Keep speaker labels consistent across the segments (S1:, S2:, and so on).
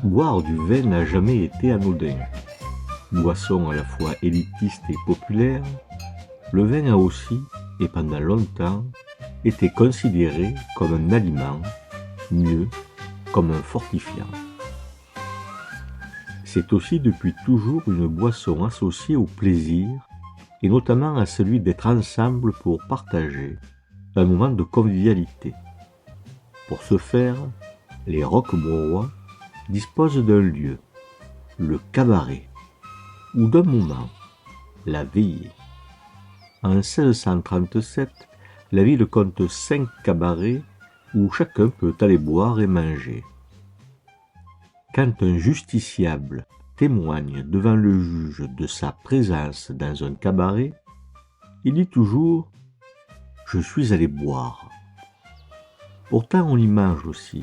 S1: Boire du vin n'a jamais été anodin. Boisson à la fois élitiste et populaire, le vin a aussi, et pendant longtemps, été considéré comme un aliment, mieux, comme un fortifiant. C'est aussi depuis toujours une boisson associée au plaisir, et notamment à celui d'être ensemble pour partager un moment de convivialité. Pour ce faire, les Roquebrauois disposent d'un lieu, le cabaret, ou d'un moment, la veillée. En 1637, la ville compte 5 cabarets où chacun peut aller boire et manger. Quand un justiciable témoigne devant le juge de sa présence dans un cabaret, il dit toujours « Je suis allé boire ». Pourtant on y mange aussi,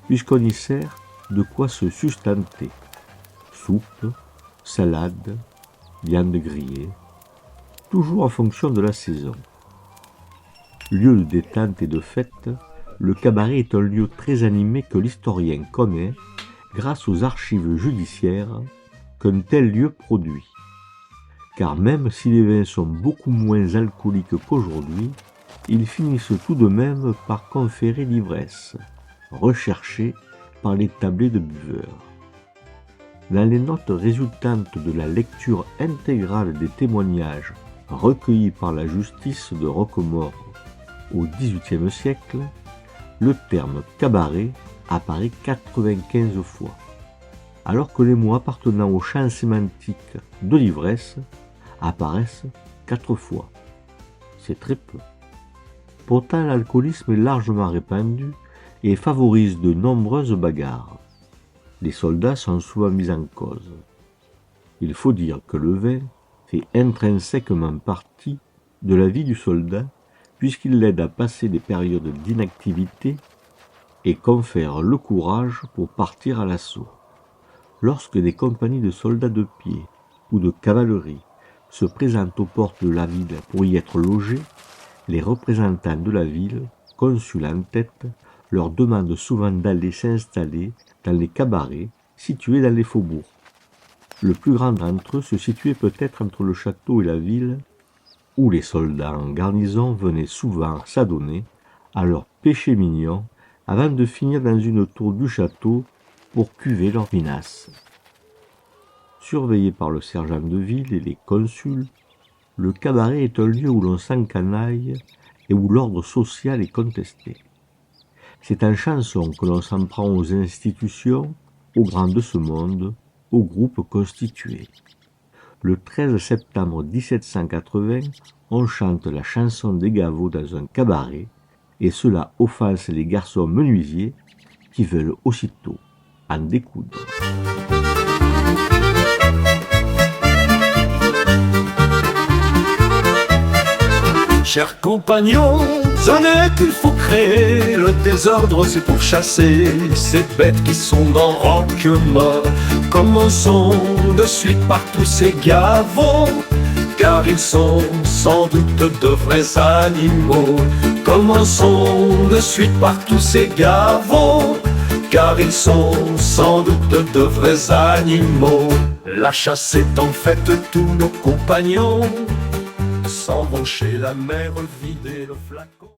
S1: puisqu'on y sert de quoi se sustenter. Soupe, salade, viande grillée, toujours en fonction de la saison. Lieu de détente et de fête, le cabaret est un lieu très animé que l'historien connaît grâce aux archives judiciaires qu'un tel lieu produit. Car même si les vins sont beaucoup moins alcooliques qu'aujourd'hui, ils finissent tout de même par conférer l'ivresse, recherchée par les tablés de buveurs. Dans les notes résultantes de la lecture intégrale des témoignages recueillis par la justice de Roquemaure au XVIIIe siècle, le terme cabaret apparaît 95 fois, alors que les mots appartenant au champ sémantique de l'ivresse apparaissent 4 fois. C'est très peu. Pourtant, l'alcoolisme est largement répandu et favorise de nombreuses bagarres. Les soldats sont souvent mis en cause. Il faut dire que le vin fait intrinsèquement partie de la vie du soldat puisqu'il l'aide à passer des périodes d'inactivité et confère le courage pour partir à l'assaut. Lorsque des compagnies de soldats de pied ou de cavalerie se présentent aux portes de la ville pour y être logés, les représentants de la ville, consuls en tête, leur demandent souvent d'aller s'installer dans les cabarets situés dans les faubourgs. Le plus grand d'entre eux se situait peut-être entre le château et la ville, où les soldats en garnison venaient souvent s'adonner à leur péché mignon avant de finir dans une tour du château pour cuver leur vinasse. Surveillé par le sergent de ville et les consuls, le cabaret est un lieu où l'on s'encanaille et où l'ordre social est contesté. C'est en chanson que l'on s'en prend aux institutions, aux grands de ce monde, aux groupes constitués. Le 13 septembre 1780, on chante la chanson des Gavots dans un cabaret, et cela offense les garçons menuisiers qui veulent aussitôt en découdre.
S2: Chers compagnons, ce n'est qu'il faut créer le désordre, c'est pour chasser ces bêtes qui sont dans Roquemaure. Commençons de suite par tous ces Gavots, car ils sont sans doute de vrais animaux. Commençons de suite par tous ces Gavots, car ils sont sans doute de vrais animaux. La chasse étant faite, tous nos compagnons s'en vont chez la mère vider le flacon.